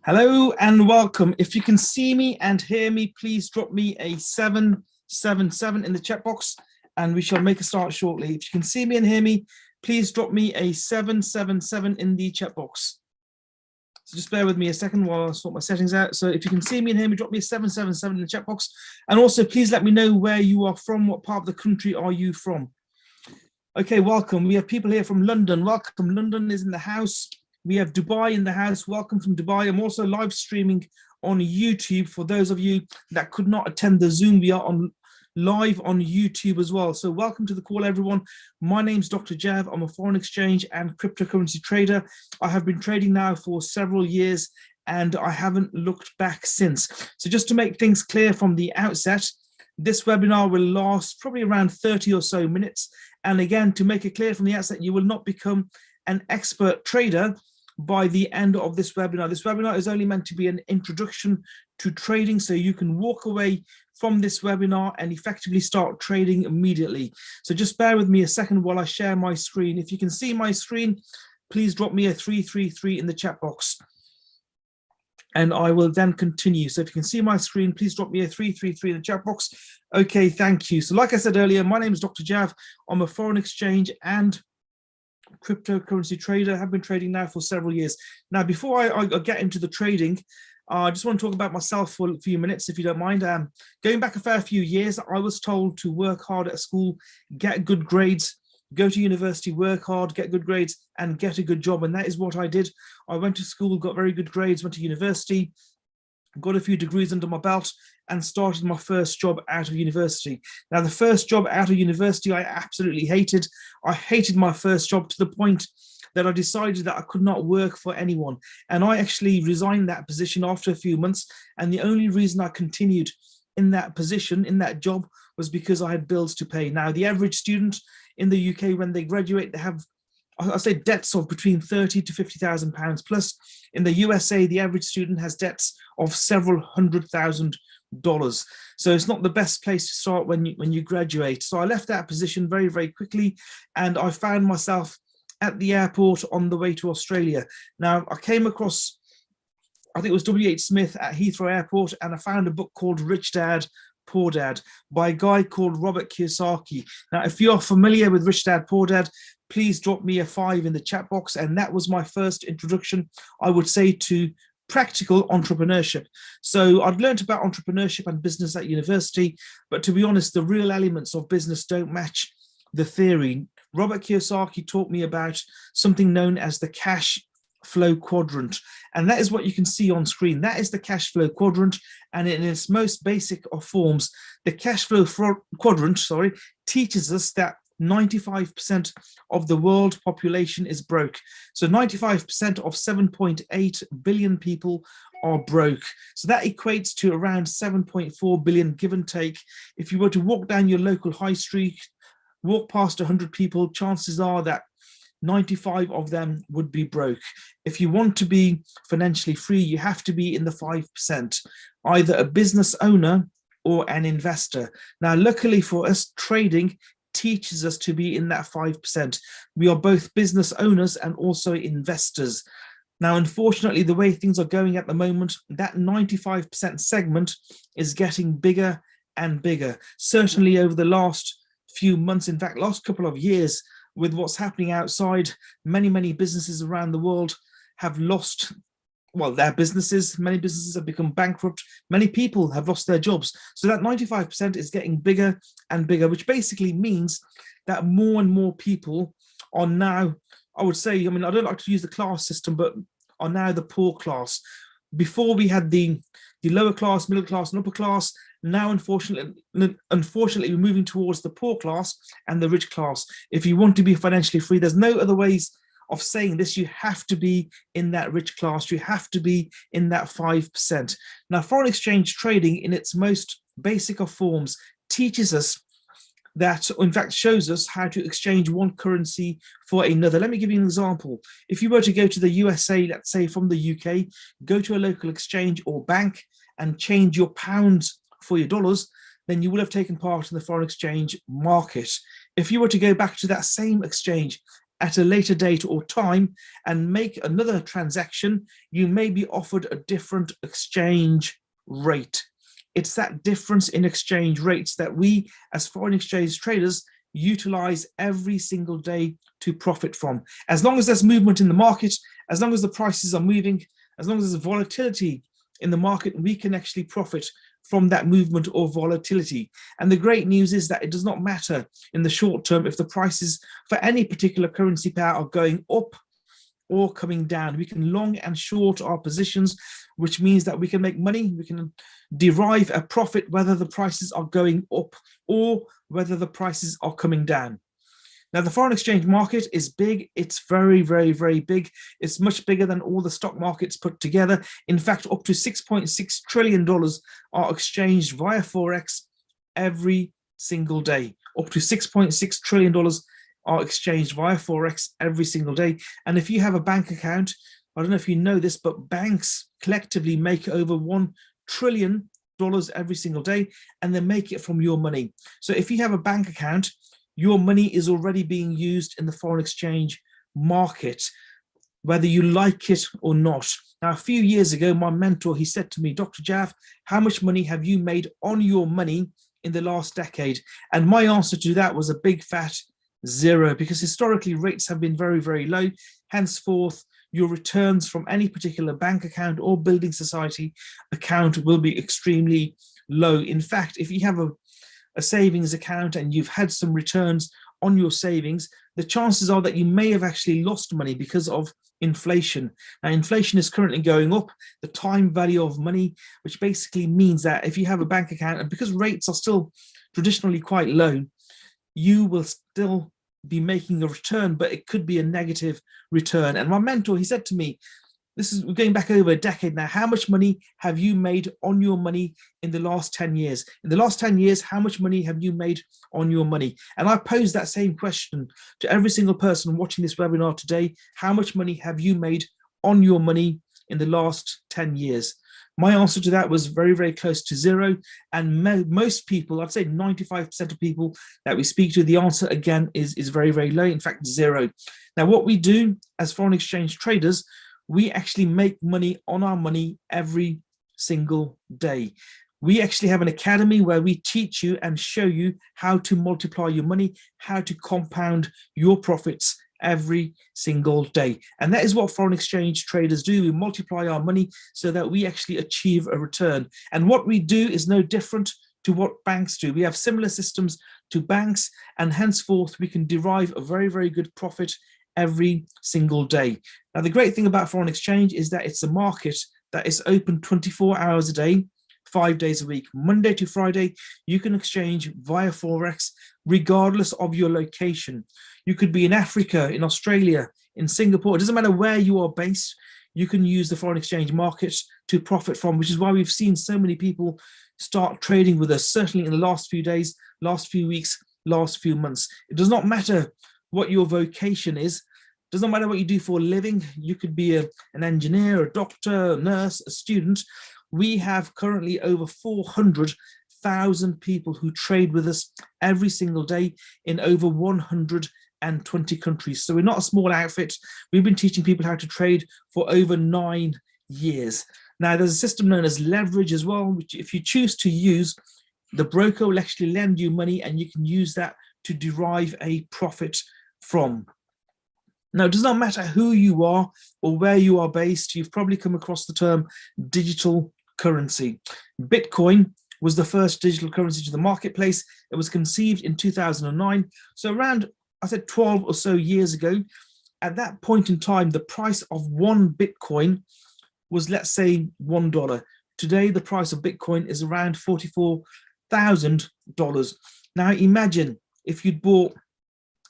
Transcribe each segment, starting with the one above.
Hello and welcome. If you can see me and hear me, please drop me a 777 in the chat box and we shall make a start shortly. If you can see me and hear me, please drop me a 777 in the chat box. So just bear with me a second while I sort my settings out. So if you can see me and hear me, drop me a 777 in the chat box. And also please let me know where you are from. What part of the country are you from? Okay, welcome. We have people here from London. Welcome. London is in the house. We have Dubai in the house. Welcome from Dubai. I'm also live streaming on YouTube for those of you that could not attend the Zoom. We are on live on YouTube as well. So welcome to the call, everyone. My name's Dr. Jav. I'm a foreign exchange and cryptocurrency trader. I have been trading now for several years and I haven't looked back since. So just to make things clear from the outset, this webinar will last probably around 30 or so minutes. And again, to make it clear from the outset, you will not become an expert trader by the end of this webinar. This webinar is only meant to be an introduction to trading, so you can walk away from this webinar and effectively start trading immediately. So just bear with me a second while I share my screen. If you can see my screen, please drop me a 333 in the chat box. And I will then continue. So if you can see my screen, please drop me a 333 in the chat box. Okay, thank you. So like I said earlier, my name is Dr. Jav. I'm a foreign exchange and cryptocurrency trader. I have been trading now for several years. Now, before I get into the trading, I just want to talk about myself for a few minutes, if you don't mind. Going back a fair few years, I was told to work hard at school, get good grades, go to university, work hard, get good grades, and get a good job. And that is what I did. I went to school, got very good grades, went to university, got a few degrees under my belt, and started my first job out of university. Now, the first job out of university, I absolutely hated. I hated my first job to the point that I decided that I could not work for anyone. And I actually resigned that position after a few months. And the only reason I continued in that position, in that job, was because I had bills to pay. Now, the average student in the UK, when they graduate, they have, I say, debts of between 30 to 50,000 pounds. Plus, in the USA, the average student has debts of several $100,000. So it's not the best place to start when you graduate. So I left that position very, very quickly, and I found myself at the airport on the way to Australia. Now, I came across, I think it was W.H. Smith at Heathrow Airport, and I found a book called Rich Dad, Poor Dad by a guy called Robert Kiyosaki. Now, if you're familiar with Rich Dad, Poor Dad, please drop me a 5 in the chat box. And that was my first introduction, I would say, to practical entrepreneurship. So I'd learned about entrepreneurship and business at university, but to be honest, the real elements of business don't match the theory. Robert Kiyosaki taught me about something known as the cash flow quadrant. And that is what you can see on screen. That is the cash flow quadrant. And in its most basic of forms, the cash flow quadrant, teaches us that 95% of the world population is broke. So 95% of 7.8 billion people are broke. So that equates to around 7.4 billion, give and take. If you were to walk down your local high street, walk past 100 people, chances are that 95 of them would be broke. If you want to be financially free, you have to be in the 5%, either a business owner or an investor. Now, luckily for us, trading teaches us to be in that 5%. We are both business owners and also investors. Now, unfortunately, the way things are going at the moment, that 95% segment is getting bigger and bigger. Certainly over the last few months, in fact, last couple of years, with what's happening outside, many businesses around the world have lost, well, their businesses. Many businesses have become bankrupt. Many people have lost their jobs. So that 95% is getting bigger and bigger, which basically means that more and more people are now, I would say, I mean, I don't like to use the class system, but are now the poor class. Before we had the lower class, middle class, and upper class. Now, unfortunately, we're moving towards the poor class and the rich class. If you want to be financially free, there's no other ways of saying this. You have to be in that rich class. You have to be in that 5%. Now, foreign exchange trading in its most basic of forms teaches us that, in fact, shows us how to exchange one currency for another. Let me give you an example. If you were to go to the USA, let's say from the UK, go to a local exchange or bank and change your pounds for your dollars, then you will have taken part in the foreign exchange market. If you were to go back to that same exchange at a later date or time and make another transaction, you may be offered a different exchange rate. It's that difference in exchange rates that we as foreign exchange traders utilize every single day to profit from. As long as there's movement in the market, as long as the prices are moving, as long as there's volatility in the market, we can actually profit from that movement or volatility. And the great news is that it does not matter in the short term if the prices for any particular currency pair are going up or coming down. We can long and short our positions, which means that we can make money, we can derive a profit whether the prices are going up or whether the prices are coming down. Now, the foreign exchange market is big. It's very, very, very big. It's much bigger than all the stock markets put together. In fact, up to $6.6 trillion are exchanged via forex every single day. Up to $6.6 trillion are exchanged via forex every single day. And if you have a bank account, I don't know if you know this, but banks collectively make over $1 trillion every single day, and they make it from your money. So if you have a bank account, your money is already being used in the foreign exchange market, whether you like it or not. Now, a few years ago, my mentor, he said to me, Dr. Jav, how much money have you made on your money in the last decade? And my answer to that was a big fat zero, because historically rates have been very, very low. Henceforth, your returns from any particular bank account or building society account will be extremely low. In fact, if you have a savings account and you've had some returns on your savings, the chances are that you may have actually lost money because of inflation. Now, inflation is currently going up, the time value of money, which basically means that if you have a bank account, and because rates are still traditionally quite low, you will still be making a return, but it could be a negative return. And my mentor, he said to me, this is going back over a decade now, how much money have you made on your money in the last 10 years? In the last 10 years, how much money have you made on your money? And I posed that same question to every single person watching this webinar today. How much money have you made on your money in the last 10 years? My answer to that was very, very close to zero. And most people, I'd say 95% of people that we speak to, the answer again is very, very low. In fact, zero. Now, what we do as foreign exchange traders, we actually make money on our money every single day. We actually have an academy where we teach you and show you how to multiply your money, how to compound your profits every single day. And that is what foreign exchange traders do. We multiply our money so that we actually achieve a return. And what we do is no different to what banks do. We have similar systems to banks, and henceforth we can derive a very, very good profit every single day. Now, the great thing about foreign exchange is that it's a market that is open 24 hours a day, 5 days a week. Monday to Friday, you can exchange via forex regardless of your location. You could be in Africa, in Australia, in Singapore. It doesn't matter where you are based, you can use the foreign exchange market to profit from, which is why we've seen so many people start trading with us, certainly in the last few days, last few weeks, last few months. It does not matter what your vocation is. It doesn't matter what you do for a living. You could be an engineer, a doctor, a nurse, a student. We have currently over 400,000 people who trade with us every single day in over 120 countries. So we're not a small outfit. We've been teaching people how to trade for over 9 years. Now, there's a system known as leverage as well, which if you choose to use, the broker will actually lend you money and you can use that to derive a profit from. Now, it does not matter who you are or where you are based. You've probably come across the term digital currency. Bitcoin was the first digital currency to the marketplace. It was conceived in 2009. So around, I said 12 or so years ago. At that point in time, the price of one Bitcoin was, let's say, $1. Today, the price of Bitcoin is around $44,000. Now, imagine if you'd bought,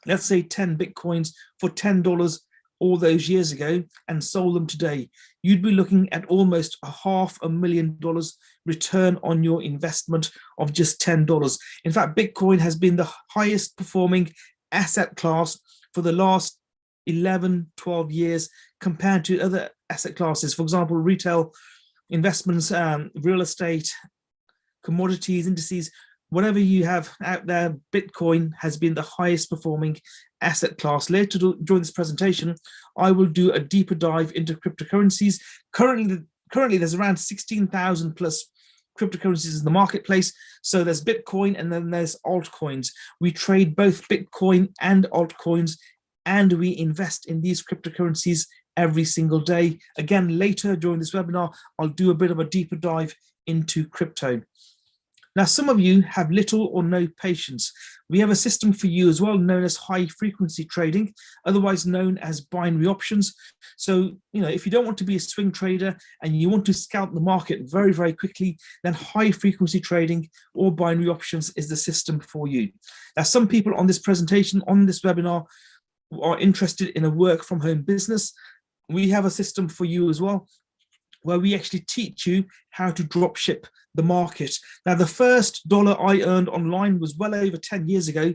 let's say, 10 Bitcoins for $10 all those years ago and sold them today, you'd be looking at almost $500,000 return on your investment of just $10. In fact, Bitcoin has been the highest performing asset class for the last 11, 12 years compared to other asset classes. For example, retail investments, real estate, commodities, indices, whatever you have out there, Bitcoin has been the highest performing asset class. Later during this presentation, I will do a deeper dive into cryptocurrencies. Currently there's around 16,000 plus cryptocurrencies in the marketplace. So there's Bitcoin and then there's altcoins. We trade both Bitcoin and altcoins, and we invest in these cryptocurrencies every single day. Again, later during this webinar, I'll do a bit of a deeper dive into crypto. Now, some of you have little or no patience. We have a system for you as well, known as high frequency trading, otherwise known as binary options. So, if you don't want to be a swing trader and you want to scalp the market very, very quickly, then high frequency trading or binary options is the system for you. Now, some people on this presentation, on this webinar, are interested in a work from home business. We have a system for you as well, where we actually teach you how to drop ship the market. Now, the first dollar I earned online was well over 10 years ago.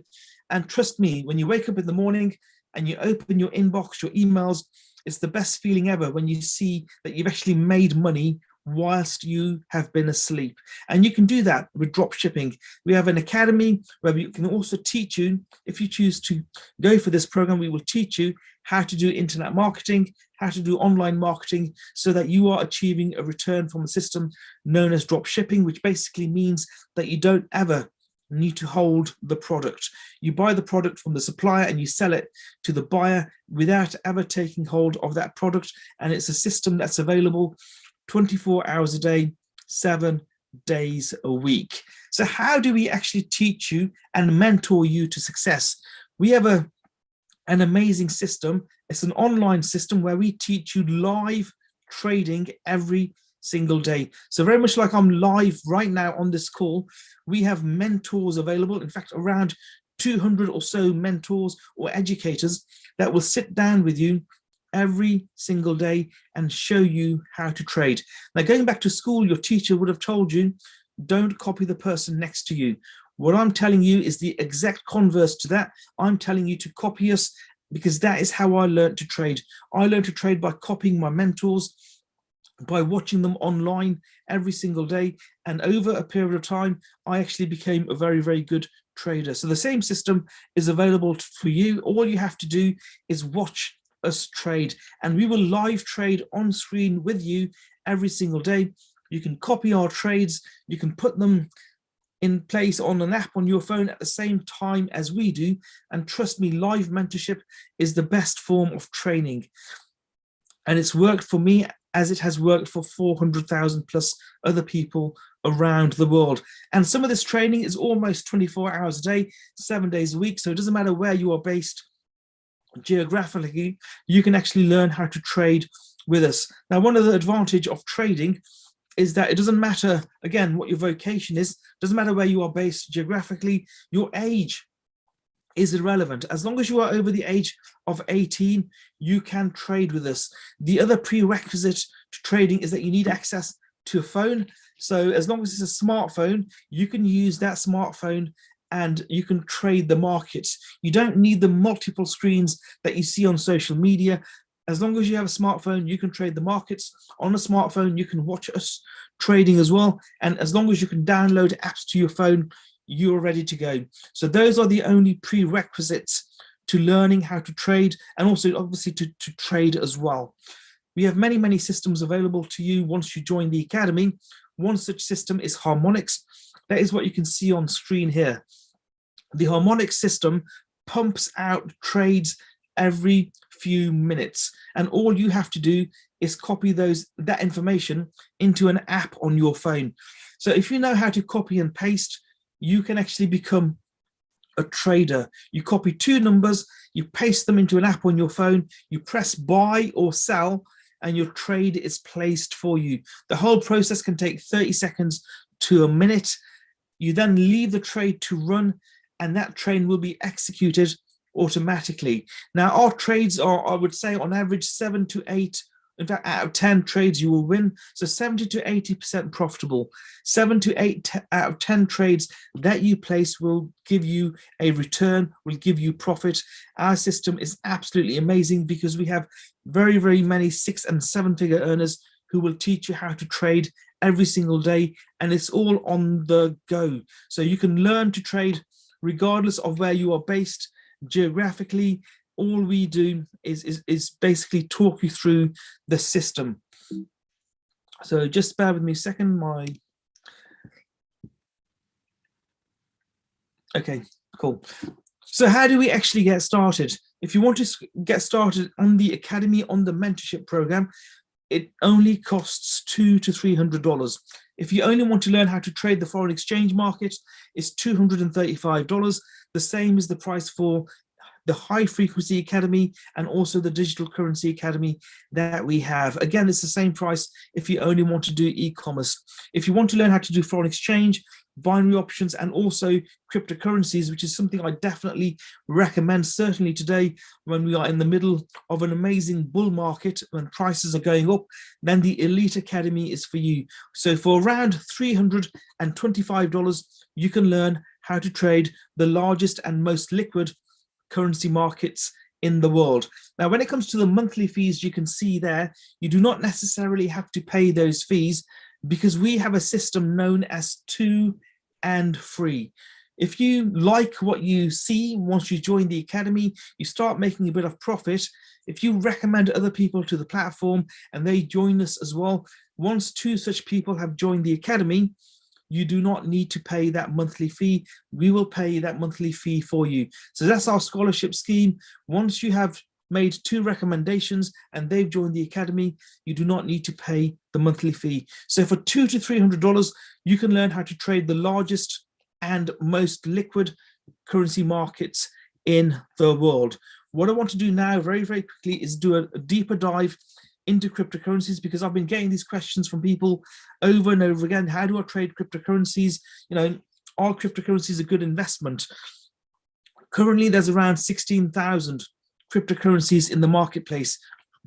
And trust me, when you wake up in the morning and you open your inbox, your emails, it's the best feeling ever when you see that you've actually made money whilst you have been asleep. And you can do that with drop shipping. We have an academy where we can also teach you, if you choose to go for this program, we will teach you how to do internet marketing, how to do online marketing, so that you are achieving a return from a system known as drop shipping, which basically means that you don't ever need to hold the product. You buy the product from the supplier and you sell it to the buyer without ever taking hold of that product. And it's a system that's available 24 hours a day, 7 days a week. So how do we actually teach you and mentor you to success? We have an amazing system. It's an online system where we teach you live trading every single day. So very much like I'm live right now on this call, we have mentors available. In fact, around 200 or so mentors or educators that will sit down with you every single day and show you how to trade. Now, going back to school, your teacher would have told you, don't copy the person next to you. What I'm telling you is the exact converse to that. I'm telling you to copy us, because that is how I learned to trade. I learned to trade by copying my mentors, by watching them online every single day. And over a period of time, I actually became a very, very good trader. So the same system is available for you. All you have to do is watch us trade, and we will live trade on screen with you every single day. You can copy our trades, you can put them in place on an app on your phone at the same time as we do. And trust me, live mentorship is the best form of training. And it's worked for me as it has worked for 400,000 plus other people around the world. And some of this training is almost 24 hours a day, 7 days a week. So it doesn't matter where you are based geographically, you can actually learn how to trade with us. Now, one of the advantage of trading is that it doesn't matter, again, what your vocation is, doesn't matter where you are based geographically, your age is irrelevant. As long as you are over the age of 18, you can trade with us. The other prerequisite to trading is that you need access to a phone. So as long as it's a smartphone, you can use that smartphone and you can trade the markets. You don't need the multiple screens that you see on social media. As long as you have a smartphone, you can trade the markets. On a smartphone, you can watch us trading as well. And as long as you can download apps to your phone, you're ready to go. So those are the only prerequisites to learning how to trade, and also obviously to trade as well. We have many, many systems available to you once you join the academy. One such system is Harmonics. That is what you can see on screen here. The Harmonics system pumps out trades every few minutes, and all you have to do is copy that information into an app on your phone. So if you know how to copy and paste, you can actually become a trader. You copy 2 numbers, you paste them into an app on your phone, you press buy or sell, and your trade is placed for you. The whole process can take 30 seconds to a minute. You then leave the trade to run, and that trade will be executed automatically. Now, our trades are, I would say, on average 7 to 8. In fact, out of 10 trades, you will win. So 70 to 80% profitable. 7 to 8 out of 10 trades that you place will give you a return, will give you profit. Our system is absolutely amazing because we have very, very many 6- and 7-figure earners who will teach you how to trade every single day. And it's all on the go. So you can learn to trade regardless of where you are based. geographically. All we do is basically talk you through the system. So just bear with me a second. Okay, cool. So how do we actually get started? If you want to get started on the Academy, on the mentorship program, it only costs $200 to $300. If you only want to learn how to trade the foreign exchange market, it's $235. The same is the price for the High Frequency Academy and also the Digital Currency Academy that we have. Again, it's the same price if you only want to do e-commerce. If you want to learn how to do foreign exchange, binary options, and also cryptocurrencies, which is something I definitely recommend, certainly today when we are in the middle of an amazing bull market, when prices are going up, then the Elite Academy is for you. So for around $325, you can learn how to trade the largest and most liquid currency markets in the world. Now, when it comes to the monthly fees, you can see there, you do not necessarily have to pay those fees because we have a system known as 2 and free. If you like what you see once you join the Academy, you start making a bit of profit. If you recommend other people to the platform and they join us as well, once 2 such people have joined the Academy, you do not need to pay that monthly fee. We will pay that monthly fee for you. So that's our scholarship scheme. Once you have made 2 recommendations and they've joined the Academy, you do not need to pay the monthly fee. So for $200 to $300, you can learn how to trade the largest and most liquid currency markets in the world. What I want to do now very, very quickly is do a deeper dive into cryptocurrencies, because I've been getting these questions from people over and over again. How do I trade cryptocurrencies? You know, are cryptocurrencies a good investment? Currently, there's around 16,000 cryptocurrencies in the marketplace,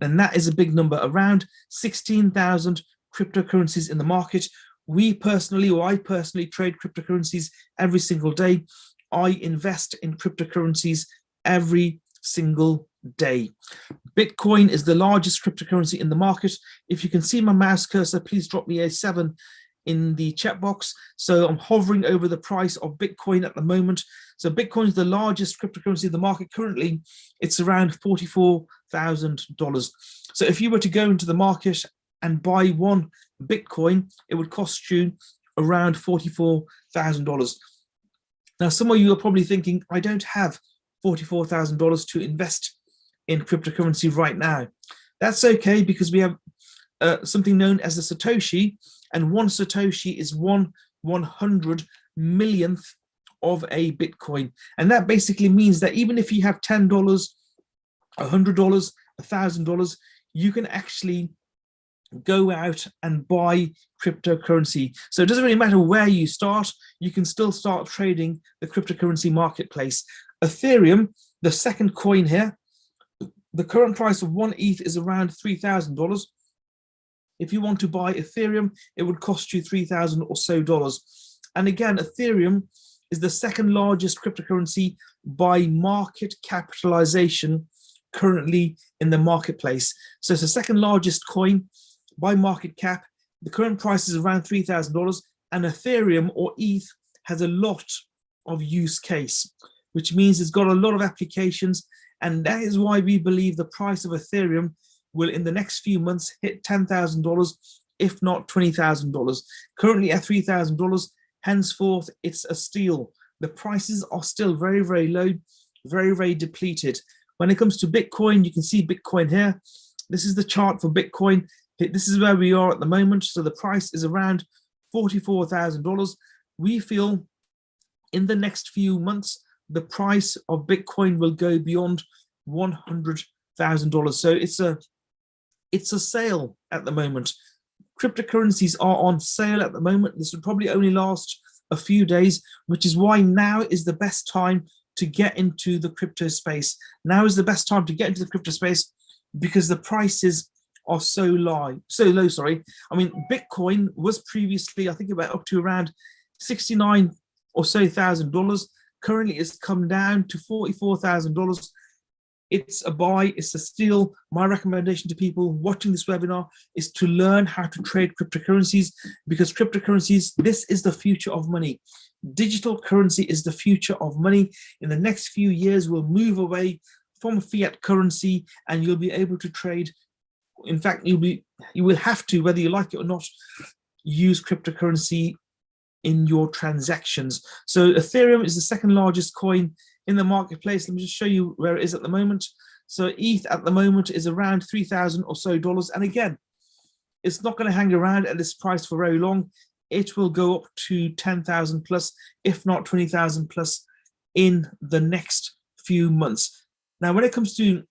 and that is a big number. Around 16,000 cryptocurrencies in the market. I personally trade cryptocurrencies every single day. I invest in cryptocurrencies every single day. Bitcoin is the largest cryptocurrency in the market. If you can see my mouse cursor, please drop me a 7 in the chat box. So I'm hovering over the price of Bitcoin at the moment. So Bitcoin is the largest cryptocurrency in the market. Currently, it's around $44,000. So if you were to go into the market and buy 1 Bitcoin, it would cost you around $44,000. Now, some of you are probably thinking, I don't have $44,000 to invest in cryptocurrency right now. That's okay, because we have something known as a Satoshi, and 1 Satoshi is 1/100 millionth of a Bitcoin. And that basically means that even if you have $10, $100, $1,000, you can actually go out and buy cryptocurrency. So it doesn't really matter where you start, you can still start trading the cryptocurrency marketplace. Ethereum, the second coin here, the current price of 1 ETH is around $3,000. If you want to buy Ethereum, it would cost you $3,000 or so. And again, Ethereum is the second largest cryptocurrency by market capitalization currently in the marketplace. So it's the second largest coin by market cap. The current price is around $3,000, and Ethereum or ETH has a lot of use case, which means it's got a lot of applications. And that is why we believe the price of Ethereum will in the next few months hit $10,000, if not $20,000. Currently at $3,000, henceforth it's a steal. The prices are still very, very low, very, very depleted. When it comes to Bitcoin, you can see Bitcoin here. This is the chart for Bitcoin. This is where we are at the moment. So the price is around $44,000. We feel in the next few months, the price of Bitcoin will go beyond $100,000. So it's a sale at the moment. Cryptocurrencies are on sale at the moment. This will probably only last a few days, which is why now is the best time to get into the crypto space. Now is the best time to get into the crypto space because the prices are so low. I mean, Bitcoin was previously, I think, about up to around $69,000 or so. Currently, it's come down to $44,000. it's a buy, it's a steal. My recommendation to people watching this webinar is to learn how to trade cryptocurrencies, because cryptocurrencies, this is the future of money. Digital currency is the future of money. In the next few years, we'll move away from fiat currency and you'll be able to trade. In fact, you will have to, whether you like it or not, use cryptocurrency in your transactions. So Ethereum is the second largest coin in the marketplace. Let me just show you where it is at the moment. So ETH at the moment is around $3,000 or so. And again, it's not going to hang around at this price for very long. It will go up to 10,000 plus, if not 20,000 plus in the next few months. Now, when it comes to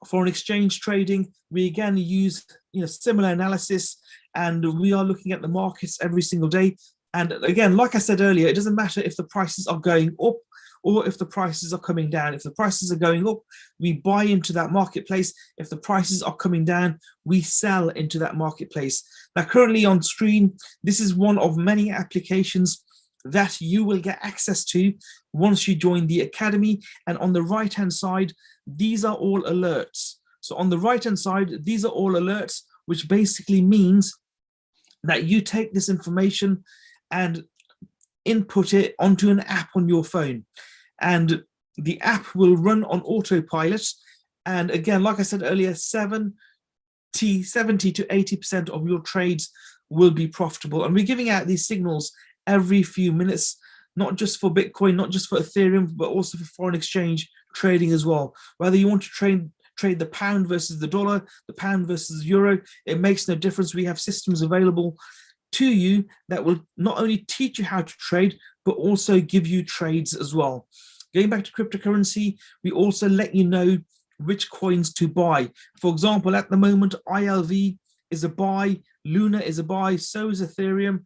foreign exchange trading, we again use similar analysis, and we are looking at the markets every single day. And again, like I said earlier, it doesn't matter if the prices are going up or if the prices are coming down. If the prices are going up, we buy into that marketplace. If the prices are coming down, we sell into that marketplace. Now, currently on screen, this is one of many applications that you will get access to once you join the academy. And on the right-hand side, these are all alerts. So on the right-hand side, these are all alerts, which basically means that you take this information and input it onto an app on your phone. And the app will run on autopilot. And again, like I said earlier, 70 to 80% of your trades will be profitable. And we're giving out these signals every few minutes, not just for Bitcoin, not just for Ethereum, but also for foreign exchange trading as well. Whether you want to trade the pound versus the dollar, the pound versus the euro, it makes no difference. We have systems available to you that will not only teach you how to trade, but also give you trades as well. Going back to cryptocurrency, we also let you know which coins to buy. For example, at the moment, ILV is a buy, Luna is a buy, so is Ethereum,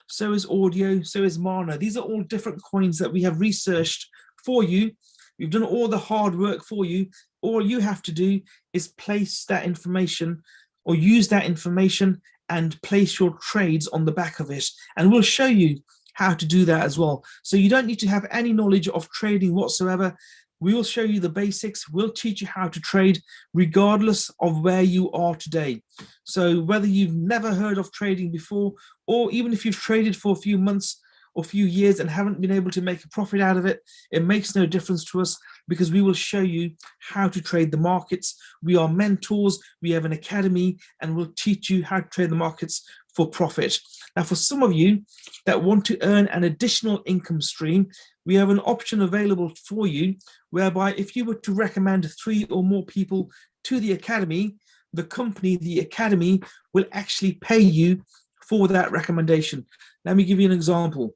so is Audio, so is Mana. These are all different coins that we have researched for you. We've done all the hard work for you. All you have to do is place that information or use that information and place your trades on the back of it. And we'll show you how to do that as well. So you don't need to have any knowledge of trading whatsoever. We will show you the basics. We'll teach you how to trade regardless of where you are today. So whether you've never heard of trading before, or even if you've traded for a few months or few years and haven't been able to make a profit out of it, it makes no difference to us, because we will show you how to trade the markets. We are mentors, we have an academy, and we'll teach you how to trade the markets for profit. Now, for some of you that want to earn an additional income stream, we have an option available for you, whereby if you were to recommend 3 or more people to the academy, the company, the academy, will actually pay you for that recommendation. Let me give you an example.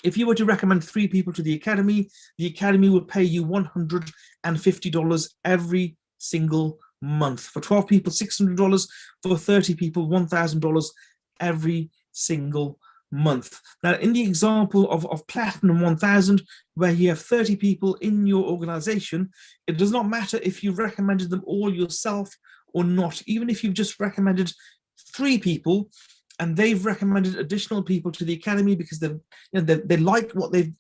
If you were to recommend 3 people to the academy will pay you $150 every single month. For 12 people, $600. For 30 people, $1,000 every single month. Now, in the example of Platinum 1000, where you have 30 people in your organization, it does not matter if you've recommended them all yourself or not. Even if you've just recommended 3 people, and they've recommended additional people to the academy because they like what they've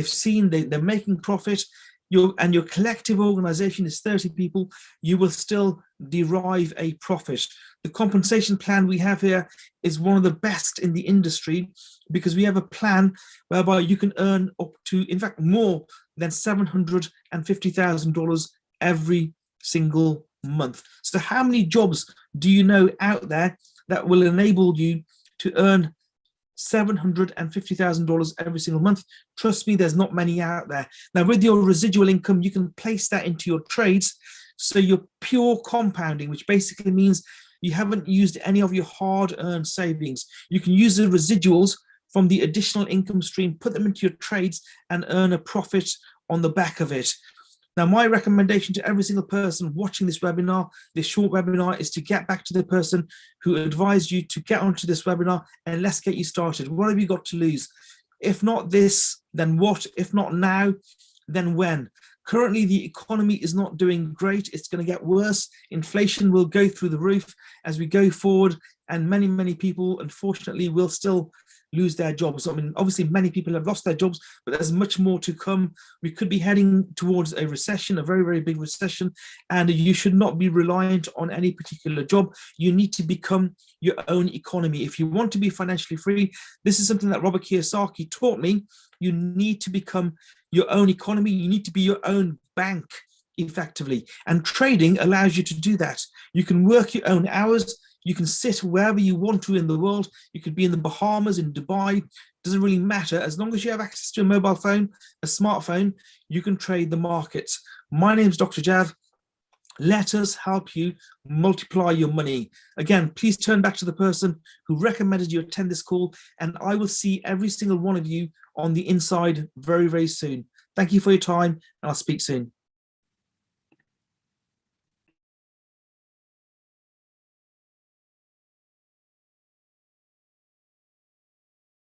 seen, they're making profit, your collective organization is 30 people, you will still derive a profit. The compensation plan we have here is one of the best in the industry, because we have a plan whereby you can earn up to, in fact, more than $750,000 every single month. So how many jobs do you know out there that will enable you to earn $750,000 every single month? Trust me, there's not many out there. Now, with your residual income, you can place that into your trades. So you're pure compounding, which basically means you haven't used any of your hard-earned savings. You can use the residuals from the additional income stream, put them into your trades, and earn a profit on the back of it. Now, my recommendation to every single person watching this webinar, this short webinar, is to get back to the person who advised you to get onto this webinar, and let's get you started. What have you got to lose? If not this, then what? If not now, then when? Currently, the economy is not doing great. It's going to get worse. Inflation will go through the roof as we go forward, and many, many people, unfortunately, will still lose their jobs. I mean, obviously many people have lost their jobs, but there's much more to come. We could be heading towards a recession, a very, very big recession, and you should not be reliant on any particular job. You need to become your own economy. If you want to be financially free, this is something that Robert Kiyosaki taught me. You need to become your own economy. You need to be your own bank, effectively. And trading allows you to do that. You can work your own hours. You can sit wherever you want to in the world. You could be in the Bahamas, in Dubai. Doesn't really matter. As long as you have access to a mobile phone, a smartphone, you can trade the markets. My name is Dr. Jav. Let us help you multiply your money. Again, please turn back to the person who recommended you attend this call, and I will see every single one of you on the inside very, very soon. Thank you for your time, and I'll speak soon.